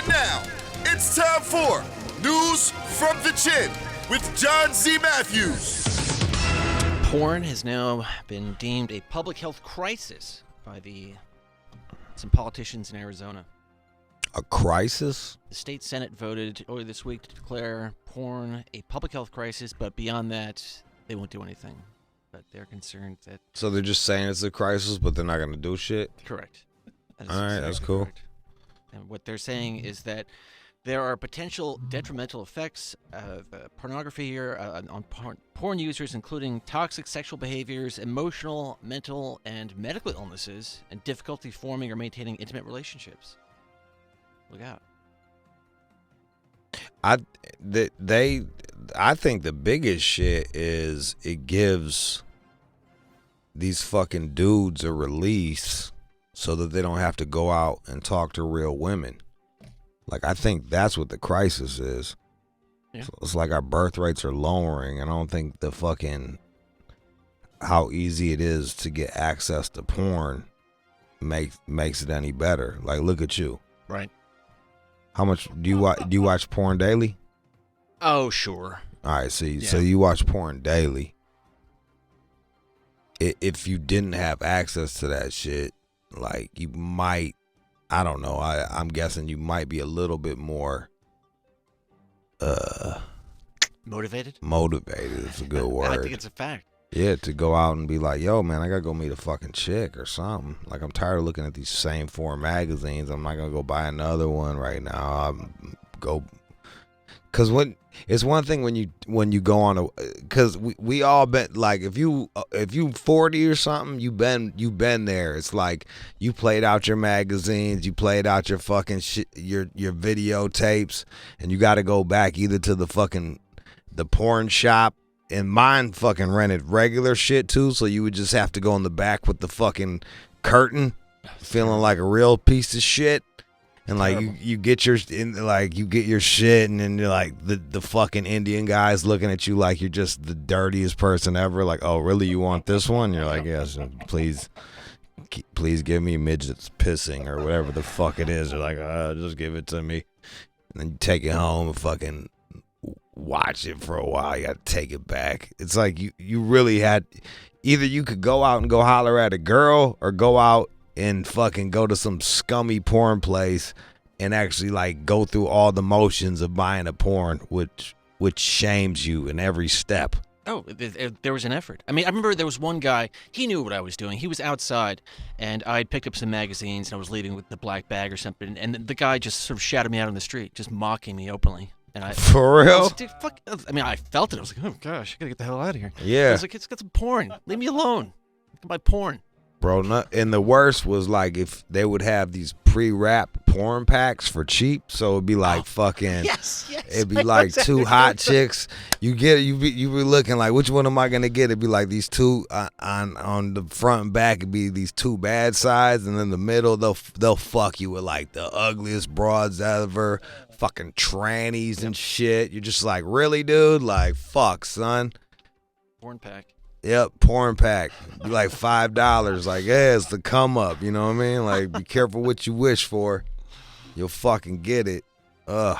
And now, it's time for News from the Chin with John Z. Matthews. Porn has now been deemed a public health crisis by some politicians in Arizona. A crisis? The state Senate voted earlier this week to declare porn a public health crisis, but beyond that, they won't do anything. But they're concerned that... So they're just saying it's a crisis, but they're not going to do shit? Correct. All right, that's cool. Correct. And what they're saying is that there are potential detrimental effects of pornography here on porn users, including toxic sexual behaviors, emotional, mental, and medical illnesses, and difficulty forming or maintaining intimate relationships. Look out. I think the biggest shit is it gives these fucking dudes a release so that they don't have to go out and talk to real women. Like, I think that's what the crisis is. Yeah. So it's like our birth rates are lowering. I don't think the fucking how easy it is to get access to porn makes it any better. Like, look at you. Right. How much do you watch porn daily? Oh, sure. All right, so you watch porn daily. If you didn't have access to that shit, like, you might, I don't know, I'm guessing you might be a little bit more motivated? Motivated is a good word. I think it's a fact. Yeah, to go out and be like, yo, man, I gotta go meet a fucking chick or something. Like, I'm tired of looking at these same 4 magazines. I'm not gonna go buy another one right now. Cause it's one thing when you go on cause we all been like, if you 40 or something, you been there. It's like you played out your magazines, you played out your fucking shit, your videotapes, and you got to go back either to the porn shop. And mine fucking rented regular shit too, so you would just have to go in the back with the fucking curtain, feeling like a real piece of shit. And like you get your shit, and then you're like the fucking Indian guys looking at you like you're just the dirtiest person ever. Like, oh really, you want this one? You're like, yes, please give me midgets pissing or whatever the fuck it is. They're like, just give it to me. And then you take it home and fucking watch it for a while. You got to take it back. It's like you really had, either you could go out and go holler at a girl or go out and fucking go to some scummy porn place and actually like go through all the motions of buying a porn, which shames you in every step. Oh, there was an effort. I mean, I remember there was one guy, he knew what I was doing. He was outside, and I'd picked up some magazines, and I was leaving with the black bag or something, and the guy just sort of shouted me out on the street, just mocking me openly. And For real? I was like, dude, fuck. I mean, I felt it. I was like, oh, gosh, I got to get the hell out of here. Yeah. I was like, it's got some porn. Leave me alone. I can buy porn. Bro, and the worst was like if they would have these pre-wrapped porn packs for cheap, so it'd be like fucking, yes, it'd be like 2 hot chicks. You be looking like, which one am I gonna get? It'd be like these 2 on the front and back. It'd be these 2 bad sides, and in the middle they'll fuck you with like the ugliest broads ever, fucking trannies and shit. You're just like, really, dude? Like, fuck, son. Porn pack. Yep, porn pack. Be like $5. Like, yeah, it's the come up. You know what I mean? Like, be careful what you wish for. You'll fucking get it. Ugh.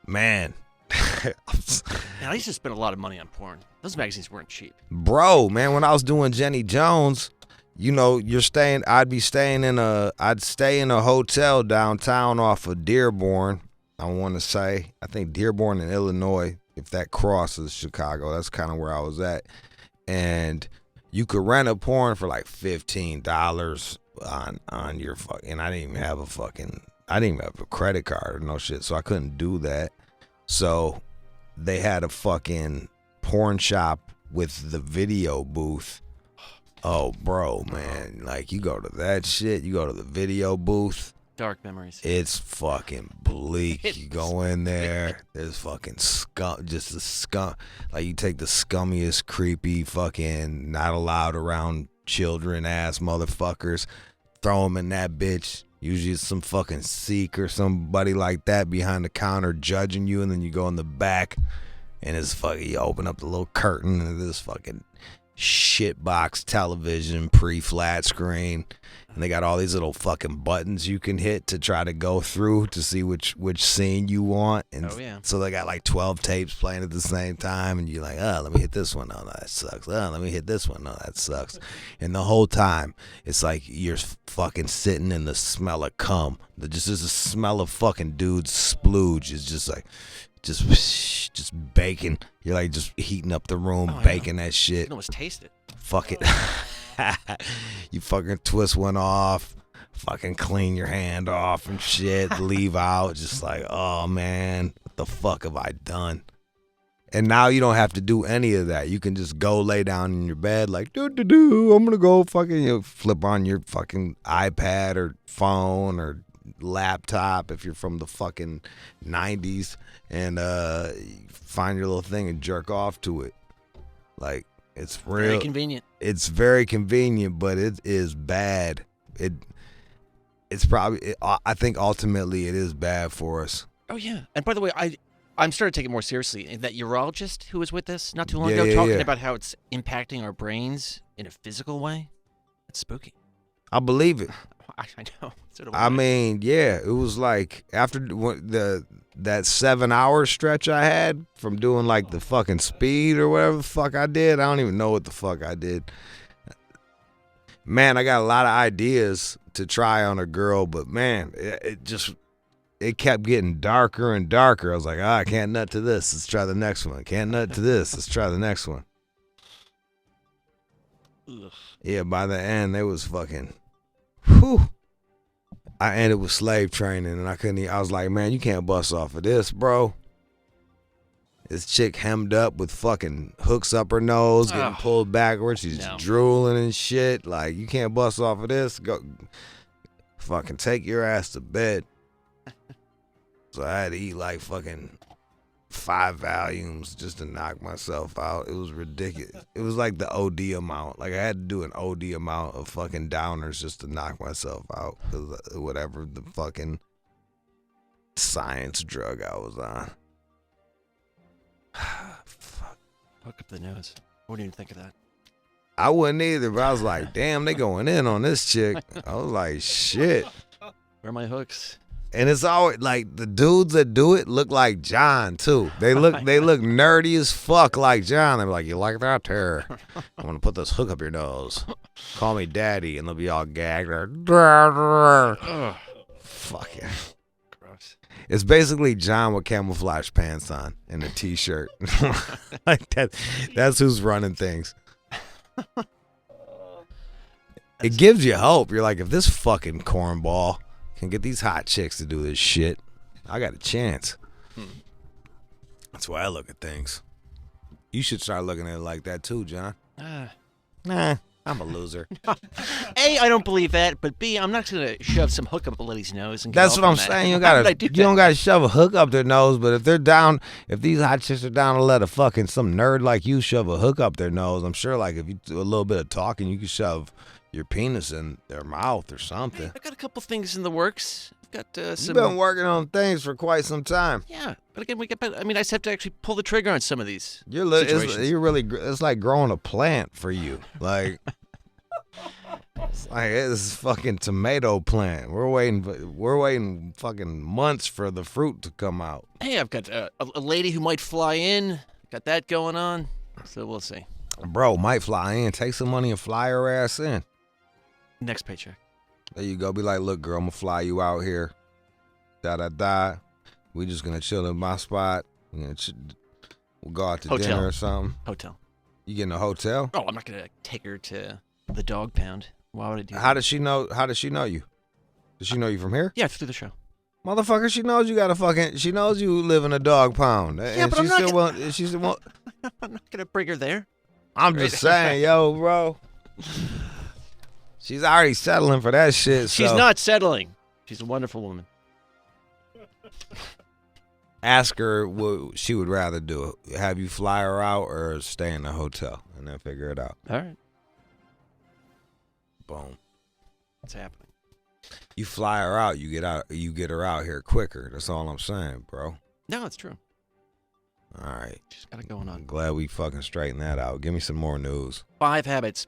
Man. I used to spend a lot of money on porn. Those magazines weren't cheap. Bro, man, when I was doing Jenny Jones, you know, I'd stay in a hotel downtown off of Dearborn. I want to say, I think Dearborn in Illinois. If that crosses Chicago, that's kind of where I was at. And you could rent a porn for like $15 on your fucking, I didn't even have a credit card or no shit, so I couldn't do that. So they had a fucking porn shop with the video booth. Oh, bro, man, like you go to that shit, you go to the video booth. Dark memories. It's fucking bleak. You go in there, there's fucking scum, just the scum. Like, you take the scummiest, creepy, fucking not allowed around children ass motherfuckers, throw them in that bitch. Usually it's some fucking Sikh or somebody like that behind the counter judging you, and then you go in the back, and it's fucking, you open up the little curtain, and this fucking shitbox television, pre-flat screen, and they got all these little fucking buttons you can hit to try to go through to see which scene you want. And so they got like 12 tapes playing at the same time, and you're like, oh, let me hit this one. Oh, no, that sucks. Oh, let me hit this one. No, that sucks. And the whole time, it's like you're fucking sitting in the smell of cum. Just the smell of fucking dude's splooge is just like, just baking. You're like just heating up the room, baking that shit. You can almost taste it. Fuck it. You fucking twist one off, fucking clean your hand off and shit, leave out. Just like, oh man, what the fuck have I done? And now you don't have to do any of that. You can just go lay down in your bed like, I'm gonna go fucking, flip on your fucking iPad or phone or laptop if you're from the fucking 90s and find your little thing and jerk off to it. Like, it's real. Very convenient. It's very convenient, but it is bad. It's probably, I think ultimately it is bad for us. Oh, yeah. And by the way, I'm starting to take it more seriously. That urologist who was with us not too long ago talking about how it's impacting our brains in a physical way. That's spooky. I believe it. I know. So I mean, yeah, it was like after that 7-hour stretch I had from doing like the fucking speed or whatever the fuck I did. I don't even know what the fuck I did. Man, I got a lot of ideas to try on a girl, but man, it kept getting darker and darker. I was like, I can't nut to this. Let's try the next one. Can't nut to this. Let's try the next one. Ugh. Yeah, by the end, it was fucking, whew. I ended with slave training, and I was like, man, you can't bust off of this, bro. This chick hemmed up with fucking hooks up her nose, getting pulled backwards. She's drooling and shit. Like, you can't bust off of this. Go, fucking take your ass to bed. So I had to eat like fucking 5 volumes just to knock myself out. It was ridiculous. It was like the OD amount. Like, I had to do an OD amount of fucking downers just to knock myself out. Whatever the fucking science drug I was on. Fuck. Hook up the nose. I wouldn't even think of that. I wouldn't either, but I was like, damn, they going in on this chick. I was like, shit. Where are my hooks? And it's always like the dudes that do it look like John too. They look nerdy as fuck like John. They're like, you like that, Terror? I'm gonna put this hook up your nose. Call me daddy, and they'll be all gagged. Fuck yeah. Gross. It's basically John with camouflage pants on and a t-shirt. Like that. That's who's running things. It gives you hope. You're like, if this fucking cornball can get these hot chicks to do this shit, I got a chance. That's why I look at things. You should start looking at it like that too, John. Nah, I'm a loser. A, I don't believe that, but B, I'm not gonna shove some hook up a lady's nose and get That's off what I'm on that. saying. You don't gotta shove a hook up their nose, but if they're down, if these hot chicks are down to let a fucking some nerd like you shove a hook up their nose, I'm sure like if you do a little bit of talking, you can shove your penis in their mouth or something. I got a couple things in the works. I've got some. You've been working on things for quite some time. Yeah, but again, I just have to actually pull the trigger on some of these. It's like growing a plant for you. Like, it's fucking tomato plant. We're waiting fucking months for the fruit to come out. Hey, I've got a lady who might fly in. Got that going on. So we'll see. Bro, might fly in. Take some money and fly her ass in. Next paycheck. There you go. Be like, look, girl, I'm gonna fly you out here. Da. We just gonna chill in my spot. We'll go out to dinner or something. Hotel. You getting a hotel? Oh, I'm not gonna take her to the dog pound. Why would I do that? How does she know you? Does she know you from here? Yeah, through the show. Motherfucker, she knows you live in a dog pound. Yeah, but I'm not gonna bring her there. I'm just saying, yo, bro. She's already settling for that shit. She's not settling. She's a wonderful woman. Ask her what she would rather do. Have you fly her out or stay in the hotel and then figure it out. All right. Boom. What's happening? You fly her out, you get her out here quicker. That's all I'm saying, bro. No, it's true. All right. She's got it going on. I'm glad we fucking straightened that out. Give me some more news. 5 habits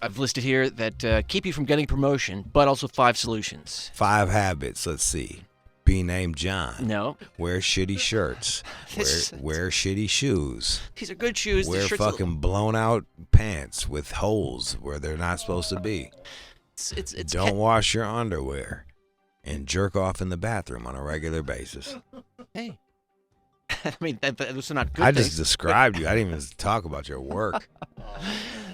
I've listed here that keep you from getting promotion, but also 5 solutions. 5 habits. Let's see. Be named John. No. Wear shitty shirts. Wear shitty shoes. These are good shoes. Wear shirts fucking blown out pants with holes where they're not supposed to be. Don't wash your underwear. And jerk off in the bathroom on a regular basis. Hey. I mean, those are not good I things. just described you. I didn't even talk about your work.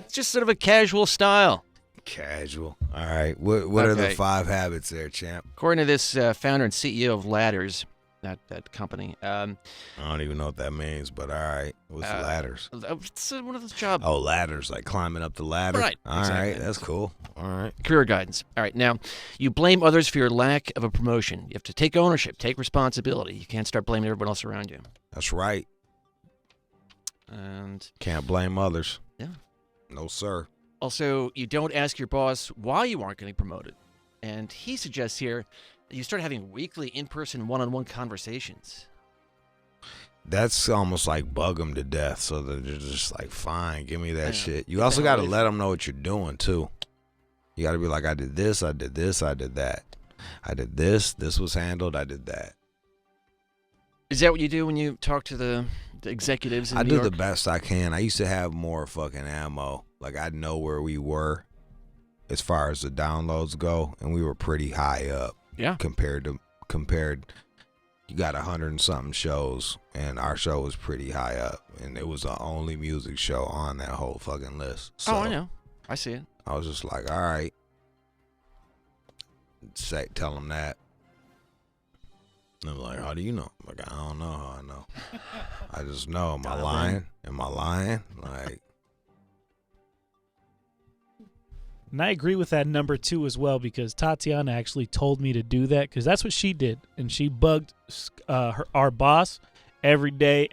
It's just sort of a casual style. Casual. All right. What are the 5 habits there, champ? According to this founder and CEO of Ladders, that company. I don't even know what that means, but all right. What's ladders? It's one of those jobs. Oh, ladders, like climbing up the ladder? Right. All exactly. right. That's cool. All right. Career guidance. All right. Now, you blame others for your lack of a promotion. You have to take ownership, take responsibility. You can't start blaming everyone else around you. That's right. And can't blame others. Yeah. No, sir. Also, you don't ask your boss why you aren't getting promoted. And he suggests here that you start having weekly in-person one-on-one conversations. That's almost like bug them to death, so that they're just like, fine, give me that shit. You also got to let them know what you're doing, too. You got to be like, I did this, I did this, I did that. I did this was handled, I did that. Is that what you do when you talk to the executives in I New do York? the best I can. I used to have more fucking ammo. Like, I'd know where we were as far as the downloads go, and we were pretty high up. Yeah. Compared, you got 100 and something shows, and our show was pretty high up, and it was the only music show on that whole fucking list. So I know. I see it. I was just like, all right, tell them that. And I'm like, how do you know? I'm like, I don't know how I know. I just know. Am I lying? Am I lying? Like. And I agree with that number 2 as well, because Tatiana actually told me to do that, because that's what she did. And she bugged our boss every day.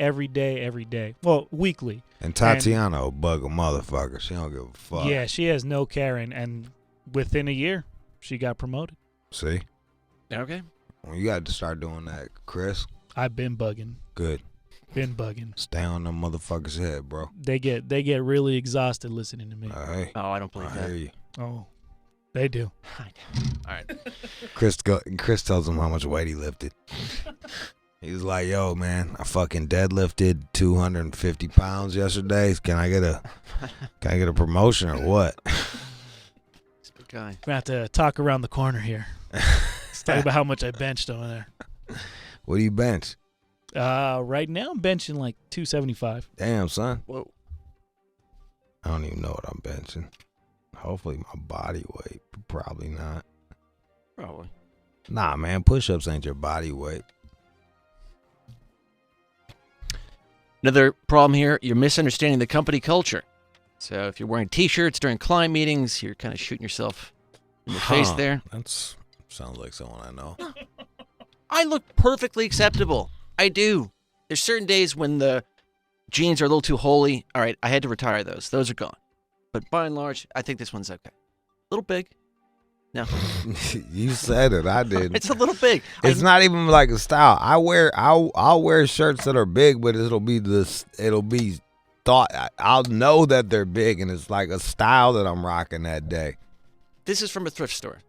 Well, weekly. And Tatiana will bug a motherfucker. She don't give a fuck. Yeah, she has no care. And within a year, she got promoted. See? Okay. Well, you got to start doing that, Chris. I've been bugging. Good. Been bugging. Stay on them motherfuckers' head, bro. They get really exhausted listening to me. Hey. Oh, I don't believe I that. hear you. Oh, they do. All right. Chris tells him how much weight he lifted. He was like, yo, man, I fucking deadlifted 250 pounds yesterday. Can I get a promotion or what? This big guy. We're gonna have to talk around the corner here. Let's talk about how much I benched over there. What do you bench? Right now I'm benching like 275. Damn, son. Whoa. I don't even know what I'm benching. Hopefully my body weight. Probably not. Probably. Nah, man, push-ups ain't your body weight. Another problem here, you're misunderstanding the company culture. So if you're wearing T-shirts during client meetings, you're kind of shooting yourself in the face there. That sounds like someone I know. I look perfectly acceptable. I do. There's certain days when the jeans are a little too holy. All right, I had to retire those. Those are gone. But by and large, I think this one's okay. A little big. No. You said it. I didn't. It's a little big. It's not even like a style. I'll wear shirts that are big, but it'll be thought. I'll know that they're big, and it's like a style that I'm rocking that day. This is from a thrift store.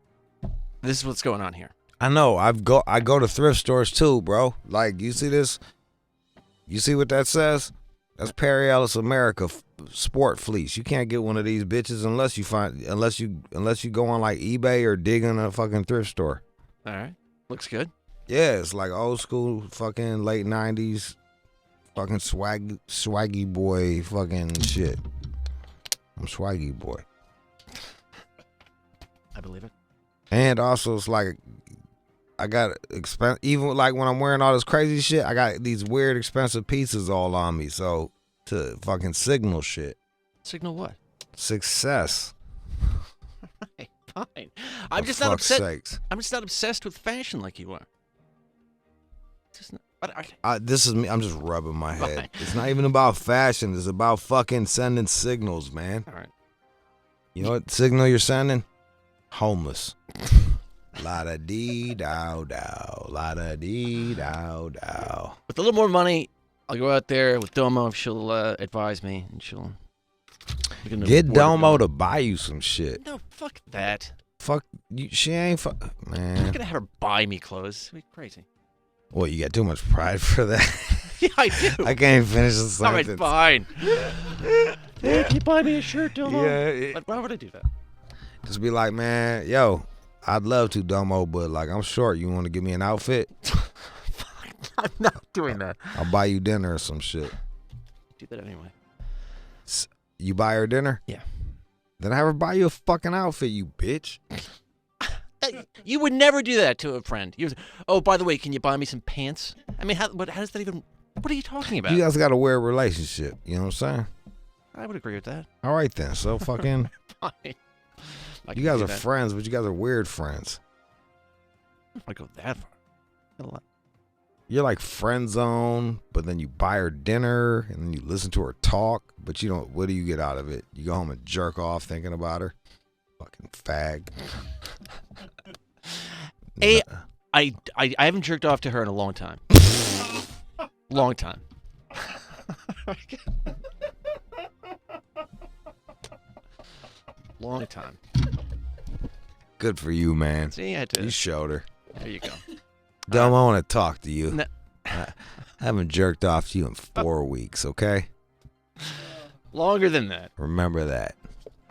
This is what's going on here. I know. I go to thrift stores too, bro. Like, you see this? You see what that says? That's Perry Ellis America Sport Fleece. You can't get one of these bitches unless you go on like eBay or dig in a fucking thrift store. All right. Looks good. Yeah, it's like old school fucking late 90s fucking swaggy boy fucking shit. I'm swaggy boy. I believe it. And also it's like I got even like when I'm wearing all this crazy shit, I got these weird expensive pieces all on me. So to fucking signal shit. Signal what? Success. Right, fine. I'm For just not fuck's upset. sakes. I'm just not obsessed with fashion like you are. Just not, This is me. I'm just rubbing my head. Fine. It's not even about fashion. It's about fucking sending signals, man. all right. You know what signal you're sending? Homeless. La da dee dow dow. La da dee dow dow. With a little more money, I'll go out there with Domo if she'll advise me, and she'll Get Domo to buy you some shit. No, fuck that. Fuck you. She ain't I'm man. not gonna have her buy me clothes. Are you crazy? Well, you got too much pride for that. Yeah, I do. I can't finish the All right, sentence. fine. Can you buy me a shirt, Domo? Yeah. Why would I do that? Just be like, man, yo, I'd love to, Domo, but like I'm short. You want to give me an outfit? I'm not doing that. I'll buy you dinner or some shit. Do that anyway. You buy her dinner? Yeah. Then have her buy you a fucking outfit, you bitch. You would never do that to a friend. You would say, oh, by the way, can you buy me some pants? I mean, how does that even? What are you talking about? You guys got a weird relationship. You know what I'm saying? I would agree with that. All right then. So fucking. Fine. You guys are friends, but you guys are weird friends. I go that far. You're like friend zone, but then you buy her dinner and then you listen to her talk, but you don't. What do you get out of it? You go home and jerk off thinking about her. Fucking fag. I haven't jerked off to her in a long time. Long time. Long time. Good for you, man. See, I had to. You showed her. There you go. Dom, I want to talk to you. No. I haven't jerked off to you in 4 weeks, okay? Longer than that. Remember that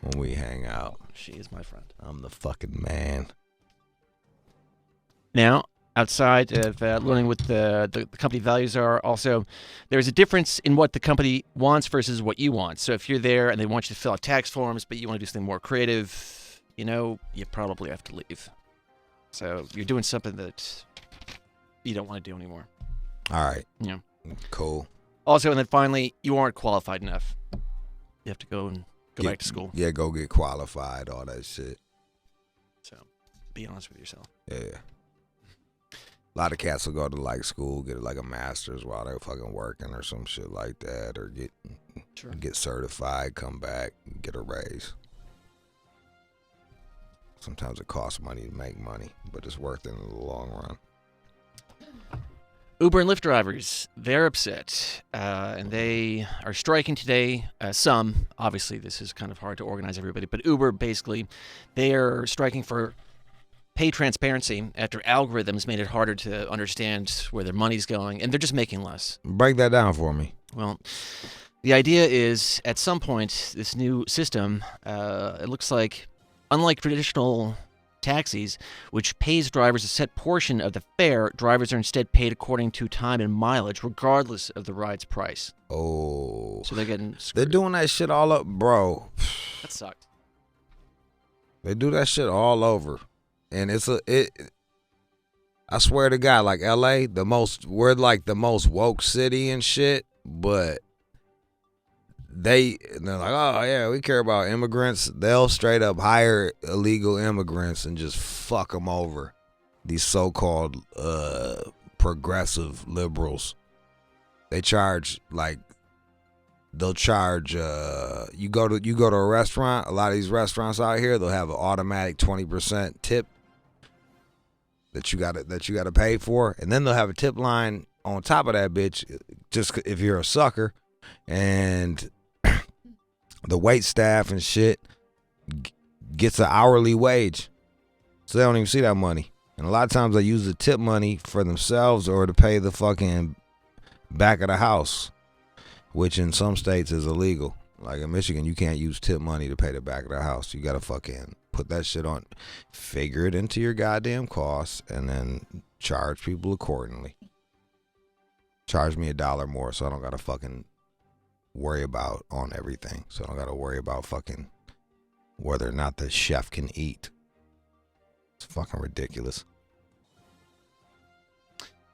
when we hang out. She is my friend. I'm the fucking man. Now, outside of learning what the company values are, also, there's a difference in what the company wants versus what you want. So if you're there and they want you to fill out tax forms, but you want to do something more creative, you probably have to leave. So you're doing something that you don't want to do anymore. All right. Yeah. Cool. Also, and then finally, you aren't qualified enough. You have to go back to school. Yeah, go get qualified, all that shit. So be honest with yourself. Yeah. A lot of cats will go to school, get like a master's while they're fucking working or some shit like that, or get certified, come back, get a raise. Sometimes it costs money to make money, but it's worth it in the long run. Uber and Lyft drivers, they're upset, and they are striking today. Some, obviously, this is kind of hard to organize everybody, but Uber, basically, they are striking for pay transparency after algorithms made it harder to understand where their money's going, and they're just making less. Break that down for me. Well, the idea is, at some point, this new system, it looks like, unlike traditional taxis, which pays drivers a set portion of the fare, drivers are instead paid according to time and mileage, regardless of the ride's price. Oh. So they're getting screwed. They're doing that shit all up, bro. That sucked. They do that shit all over. And I swear to God, like LA, we're like the most woke city and shit, but they're like, oh yeah, we care about immigrants. They'll straight up hire illegal immigrants and just fuck them over. These so-called progressive liberals. They'll charge you go to a restaurant. A lot of these restaurants out here, they'll have an automatic 20% tip that you gotta pay for, and then they'll have a tip line on top of that bitch, just if you're a sucker, and the wait staff and shit gets an hourly wage, so they don't even see that money. And a lot of times they use the tip money for themselves or to pay the fucking back of the house, which in some states is illegal. Like in Michigan, you can't use tip money to pay the back of the house. You gotta fucking put that shit on, figure it into your goddamn costs, and then charge people accordingly. Charge me $1 more so I don't gotta fucking worry about on everything. So I don't gotta worry about fucking whether or not the chef can eat. It's fucking ridiculous.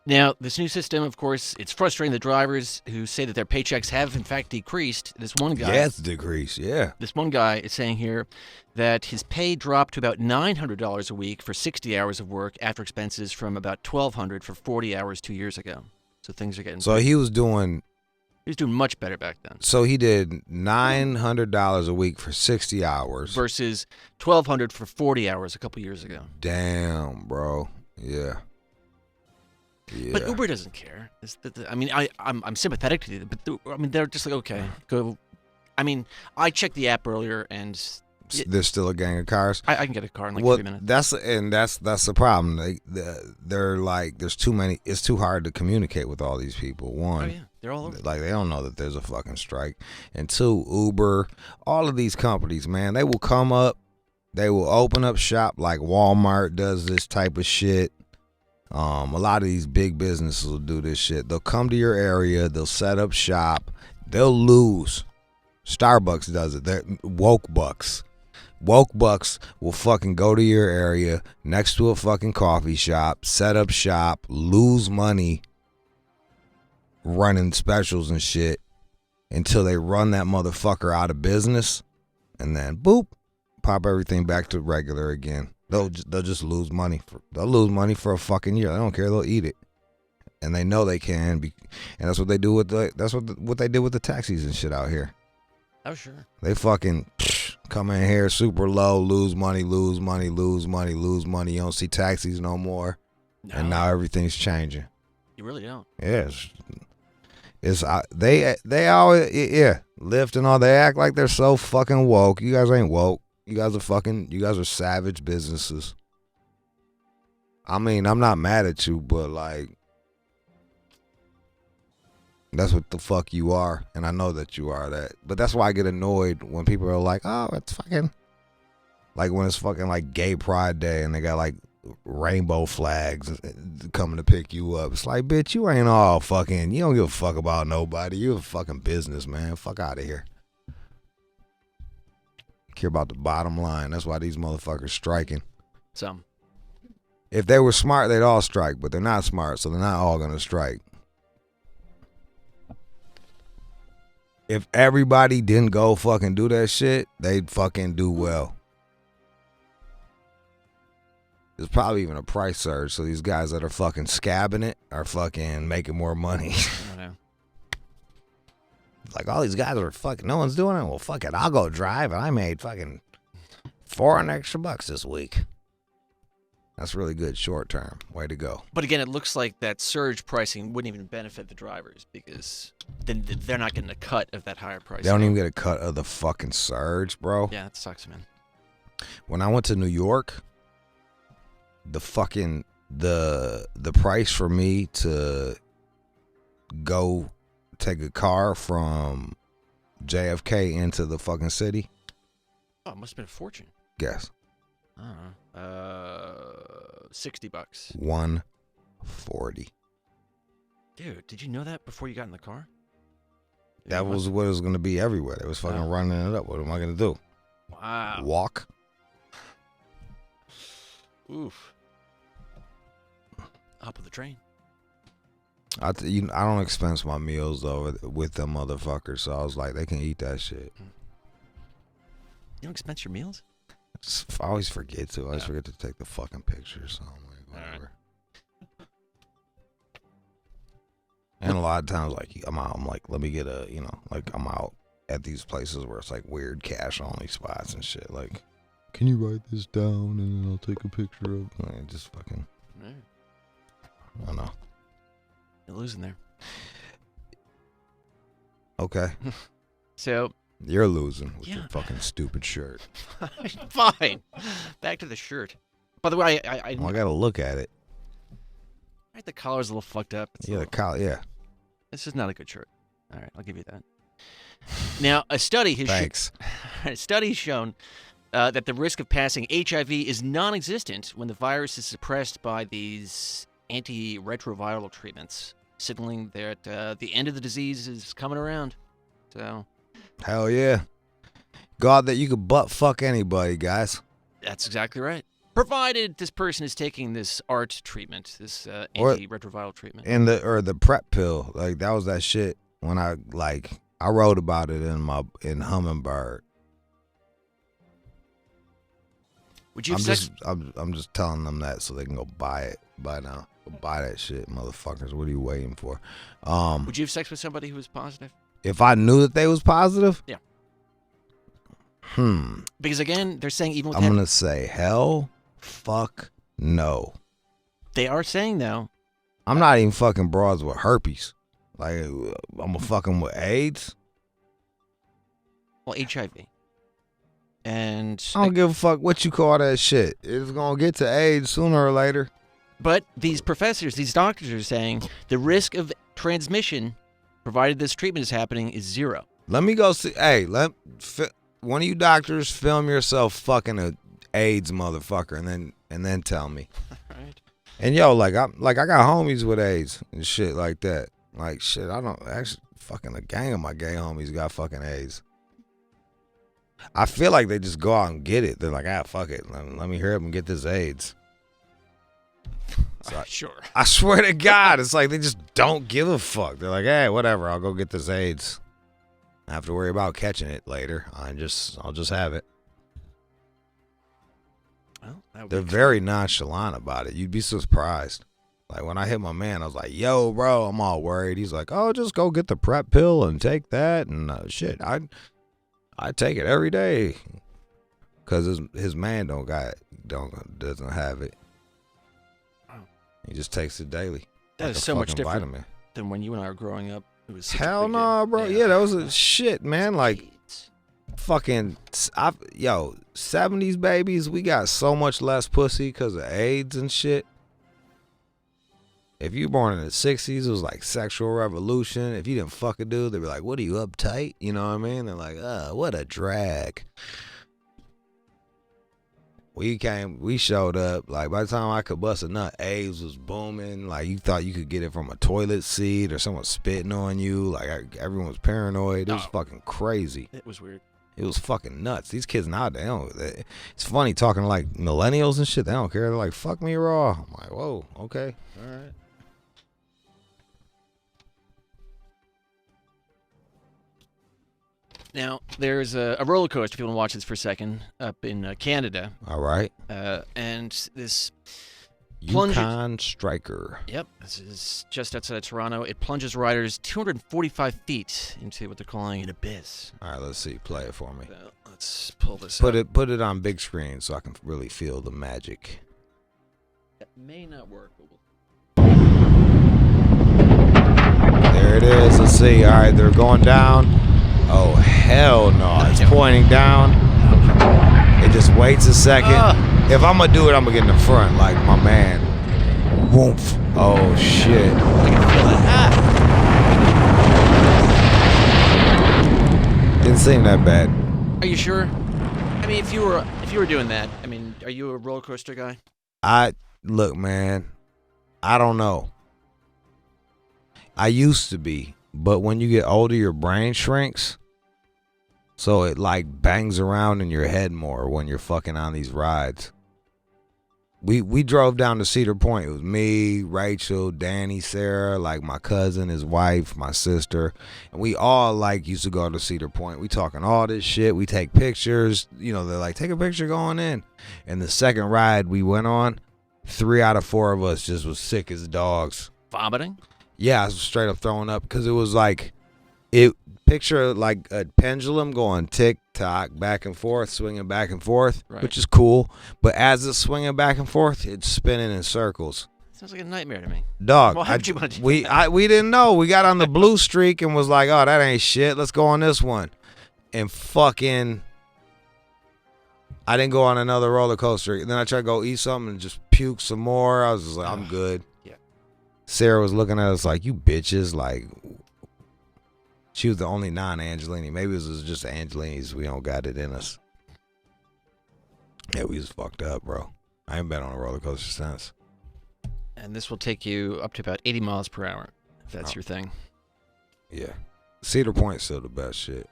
Now, this new system, of course, it's frustrating the drivers who say that their paychecks have, in fact, decreased. This one guy... Yeah, it's decreased, yeah. This one guy is saying here that his pay dropped to about $900 a week for 60 hours of work after expenses from about $1,200 for 40 hours 2 years ago. So things are getting... So he was doing much better back then. So he did $900 a week for 60 hours. Versus $1,200 for 40 hours a couple years ago. Damn, bro. Yeah. Yeah. But Uber doesn't care. I mean, I'm sympathetic to them, but I mean, they're just like, okay, go. I mean, I checked the app earlier, and There's still a gang of cars. I can get a car in like 3 minutes. That's the problem. They're like, there's too many. It's too hard to communicate with all these people. One, Oh yeah, they're all over. like they don't know that there's a fucking strike. And two, Uber, all of these companies, man, they will come up, they will open up shop like Walmart does this type of shit. A lot of these big businesses will do this shit. They'll come to your area, they'll set up shop, they'll lose. Starbucks does it. They're woke bucks. Woke bucks will fucking go to your area next to a fucking coffee shop, set up shop, lose money running specials and shit until they run that motherfucker out of business, and then boop, pop everything back to regular again. They'll just lose money. They'll lose money for a fucking year. They don't care. They'll eat it, and they know they can. And that's what they do with what they did with the taxis and shit out here. Oh sure. They fucking come in here super low, lose money, lose money, lose money, lose money. You don't see taxis no more, No, and now everything's changing. you really don't. Yes, they always lift and all. They act like they're so fucking woke. You guys ain't woke. You guys are savage businesses. I mean, I'm not mad at you, but like, that's what the fuck you are, and I know that you are that. But that's why I get annoyed when people are like, "Oh, it's fucking," like when it's fucking like Gay Pride Day and they got like rainbow flags coming to pick you up. It's like, bitch, you ain't all fucking. You don't give a fuck about nobody. You're a fucking business, man. Fuck out of here. Care about the bottom line. That's why these motherfuckers striking. Some. If they were smart, they'd all strike, but they're not smart, so they're not all gonna strike. If everybody didn't go fucking do that shit, they'd fucking do well. There's probably even a price surge, so these guys that are fucking scabbing it are fucking making more money. I don't know. Like, all these guys are fucking, no one's doing it. Well, fuck it, I'll go drive, and I made fucking $400 extra this week. That's really good short term. Way to go. But again, it looks like that surge pricing wouldn't even benefit the drivers because then they're not getting a cut of that higher price. They don't even get a cut of the fucking surge, bro. Yeah, that sucks, man. When I went to New York, the fucking the price for me to go take a car from JFK into the fucking city. Oh, it must have been a fortune. Guess. I don't know. $60. $140. Dude, did you know that before you got in the car? That was what it was going to be everywhere. They was fucking running it up. What am I going to do? Wow. Walk? Oof. Hop of the train. I don't expense my meals though with them motherfuckers, so I was like, they can eat that shit. You don't expense your meals? I always forget to. I always forget to take the fucking pictures. So I'm like, whatever. Right. And a lot of times, like, I'm out. I'm like, let me get a, like, I'm out at these places where it's like weird cash only spots and shit. Like, can you write this down and then I'll take a picture of? Like, just fucking. Right. I don't know. You're losing there. Okay. So. You're losing with your fucking stupid shirt. Fine. Back to the shirt. By the way, I gotta look at it. Right, the collar's a little fucked up. The collar, yeah. This is not a good shirt. All right, I'll give you that. Now, a study has shown that the risk of passing HIV is non-existent when the virus is suppressed by these antiretroviral treatments, signaling that the end of the disease is coming around. So. Hell yeah. God, that you could butt fuck anybody, guys. That's exactly right. Provided this person is taking this ART treatment, this antiretroviral treatment. And the PrEP pill. Like, that was that shit when I wrote about it in Hummingbird. Would you I'm just telling them that so they can go buy it by now. Go buy that shit, motherfuckers. What are you waiting for? Would you have sex with somebody who was positive? If I knew that they was positive? Yeah. Because again, they're saying even with I'm going to say hell, fuck, no. They are saying, though. I'm not even fucking broads with herpes. Like, I'm a fucking with AIDS. Well, HIV. And I don't give a fuck what you call that shit. It's gonna get to AIDS sooner or later. But these professors, these doctors are saying the risk of transmission, provided this treatment is happening, is 0. Let me go see. Hey, one of you doctors film yourself fucking a AIDS motherfucker, and then tell me. Right. And yo, I got homies with AIDS and shit like that. Like shit, I don't actually fucking a gang of my gay homies got fucking AIDS. I feel like they just go out and get it. They're like, fuck it, let me hear them get this AIDS. So Sure. I swear to God, it's like they just don't give a fuck. They're like, hey, whatever, I'll go get this AIDS. I have to worry about catching it later. I'll just have it. Well, they're very nonchalant about it. You'd be surprised. Like when I hit my man, I was like, yo, bro, I'm all worried. He's like, oh, just go get the PrEP pill and take that and shit. I take it every day because his man doesn't have it. He just takes it daily. That like is so much different vitamin. than when you and I were growing up. It was such Hell a big no, deal. bro. Yeah, that was a shit, man. Like fucking, 70s babies, we got so much less pussy because of AIDS and shit. If you were born in the 60s, it was like sexual revolution. If you didn't fuck a dude, they'd be like, what are you, uptight? You know what I mean? They're like, what a drag. We showed up. Like, by the time I could bust a nut, AIDS was booming. Like, you thought you could get it from a toilet seat or someone spitting on you. Like, everyone was paranoid. It was fucking crazy. It was weird. It was fucking nuts. These kids nowadays, it's funny talking to, like, millennials and shit. They don't care. They're like, fuck me raw. I'm like, whoa, okay. All right. Now, there's a roller coaster, if you want to watch this for a second, up in Canada. All right. And this Yukon Striker. Yep, this is just outside of Toronto. It plunges riders 245 feet into what they're calling an abyss. All right, let's see. Play it for me. Let's pull this up. Put it on big screen so I can really feel the magic. It may not work, but There it is. Let's see. All right, they're going down. Oh, hell no. It's pointing down. It just waits a second. If I'm going to do it, I'm going to get in the front like my man. Woof. Oh, shit. Didn't seem that bad. Are you sure? I mean, if you were doing that, I mean, are you a roller coaster guy? Look, man, I don't know. I used to be, but when you get older, your brain shrinks. So it like bangs around in your head more when you're fucking on these rides. We drove down to Cedar Point. It was me, Rachel, Danny, Sarah, like my cousin, his wife, my sister. And we all like used to go to Cedar Point. We talking all this shit. We take pictures. You know, they're like, take a picture going in. And the second ride we went on, 3 out of 4 of us just was sick as dogs. Vomiting? Yeah, I was straight up throwing up because it was like, picture like a pendulum going tick-tock, back and forth, swinging back and forth, right, which is cool. But as it's swinging back and forth, it's spinning in circles. Sounds like a nightmare to me. Dog, Why would you want to do we that? we didn't know. We got on the blue streak and was like, oh, that ain't shit. Let's go on this one. And fucking, I didn't go on another roller coaster. And then I tried to go eat something and just puke some more. I was just like, I'm good. Yeah. Sarah was looking at us like, you bitches, like. She was the only non-Angelini. Maybe it was just Angelinis. We don't got it in us. Yeah, we was fucked up, bro. I ain't been on a roller coaster since. And this will take you up to about 80 miles per hour, if that's your thing. Yeah. Cedar Point's still the best shit.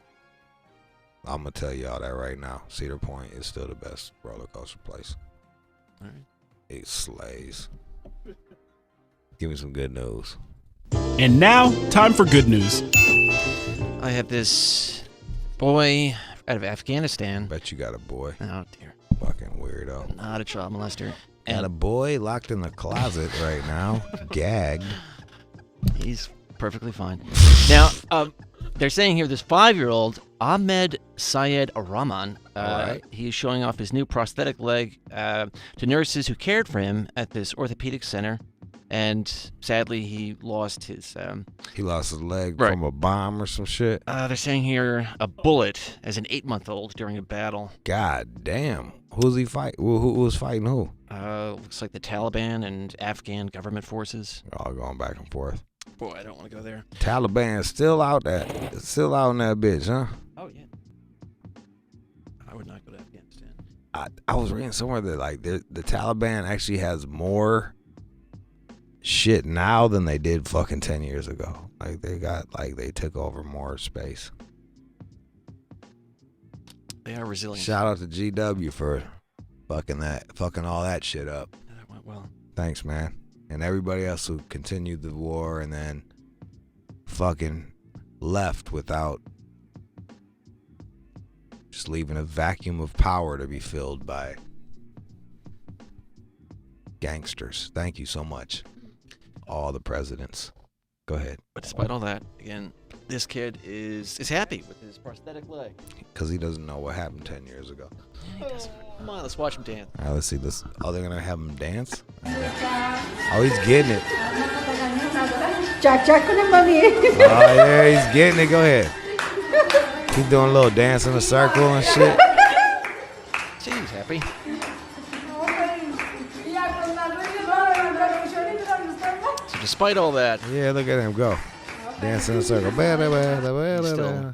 I'm going to tell y'all that right now. Cedar Point is still the best roller coaster place. All right. It slays. Give me some good news. And now, time for good news. I have this boy out of Afghanistan. Bet you got a boy. Oh, dear. Fucking weirdo. Not a child molester. Got a boy locked in the closet right now. Gagged. He's perfectly fine. Now, they're saying here this 5-year-old, Ahmed Syed Rahman, right, he's showing off his new prosthetic leg to nurses who cared for him at this orthopedic center. And sadly, he lost his. He lost his leg Right. from a bomb or some shit. They're saying here a bullet as an 8-month-old during a battle. God damn. Who's he fight? Who was fighting who? Looks like the Taliban and Afghan government forces. They're all going back and forth. Boy, I don't want to go there. Taliban still out there. Still out in that bitch, huh? Oh, yeah. I would not go to Afghanistan. I was reading somewhere that like the Taliban actually has more shit now than they did fucking 10 years ago. Like they took over more space. They are resilient. Shout out to GW for fucking all that shit up. That went well. Thanks, man. And everybody else who continued the war and then fucking left without just leaving a vacuum of power to be filled by gangsters. Thank you so much. All the presidents. Go ahead. But despite all that, again, this kid is happy with his prosthetic leg. Because he doesn't know what happened 10 years ago. He doesn't. Come on, let's watch him dance. All right, let's see this. Oh, they're going to have him dance? Oh, he's getting it. Oh, yeah, he's getting it. Go ahead. He's doing a little dance in a circle and shit. See, he's happy. So despite all that, Yeah, look at him go. Dance in a circle.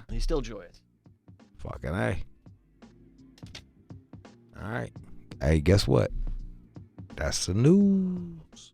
he's still joyous. Fucking A. All right. Hey, guess what? That's the news.